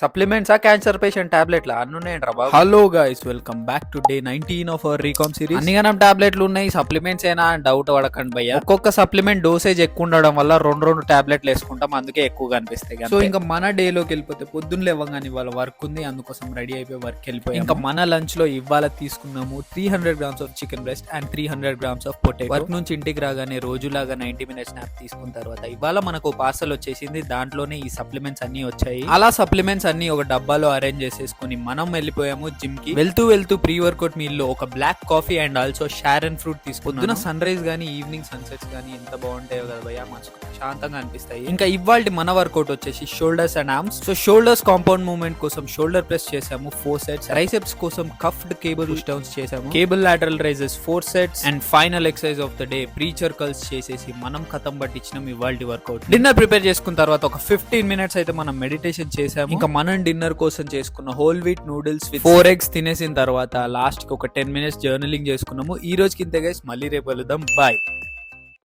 సప్లిమెంట్సా cancer patient టాబ్లెట్లా అన్ని ఉన్నాయంట్రా బాబు. Hello guys, welcome back to day 19 of our recomp series. అన్నిగనం టాబ్లెట్లు ఉన్నాయి, సప్లిమెంట్స్ ఏనా అని డౌట్ పడకండి భయ్య. ఒక్కొక్క సప్లిమెంట్ డోసేజ్ ఎక్కువ ఉండడం వల్ల రెండు టాబ్లెట్లు వేసుకుంటాం, అందుకే ఎక్కువగా అనిపిస్తాయి. సో ఇంకా మన డేలోకి వెళ్ళిపోతే పొద్దున్న లేవగానే ఇవాళ వర్క్ ఉంది, అందుకోసం రెడీ అయిపోయి వర్క్ వెళ్ళిపోయి ఇంకా మన లంచ్ లో ఇవాళ తీసుకున్నాము 300 grams of chicken breast and 300 grams of potato. Work నుంచి ఇంటికి రాగానే రోజులాగా 90 minutes నాప్ తీసుకున్న తర్వాత ఇవాళ మనకు పార్సల్ వచ్చేసింది, దాంట్లోనే ఈ సప్లిమెంట్స్ అన్ని వచ్చాయి. అలా సప్లిమెంట్స్ అన్ని ఒక డబ్బాలో అరేంజ్ చేసేసుకుని మనం వెళ్ళిపోయాము జిమ్ కి. వెళ్తూ ప్రీ వర్కౌట్ మీల్ లో ఒక black coffee and also sharon fruit తీసుకున్నాను. సన్ రైజ్ గానీ ఈవినింగ్ సన్సెట్స్ గానీ ఎంత బాగుంటాయో కదా భయ్యా, మనసుకు శాంతంగా అనిపిస్తాయి. ఇంకా ఇవాళ మన వర్కౌట్ వచ్చేసి shoulders and arms. So shoulders compound movement కోసం షోల్డర్ ప్రెస్ చేసాము 4 sets. ట్రైసెప్స్ కోసం కఫ్డ్ కేబుల్ పుష్ డౌన్స్ చేసాము. Cable lateral raises 4 sets. And final exercise of the day pre circles చేసేసి మనం కథం పట్టించినాం ఇవాళ వర్కౌట్. డిన్నర్ ప్రిపేర్ చేసుకున్న తర్వాత ఒక 15 minutes అయితే మనం మెడిటేషన్ చేసాము. ఇంకా మనం డిన్నర్ కోసం చేసుకున్న whole wheat noodles with 4 eggs తినేసిన తర్వాత లాస్ట్ కి ఒక 10 minutes జర్నలింగ్ చేసుకున్నాము. ఈ రోజుకి ఇంతే గైస్, మళ్ళీ రేపు వెళ్దాం, బాయ్.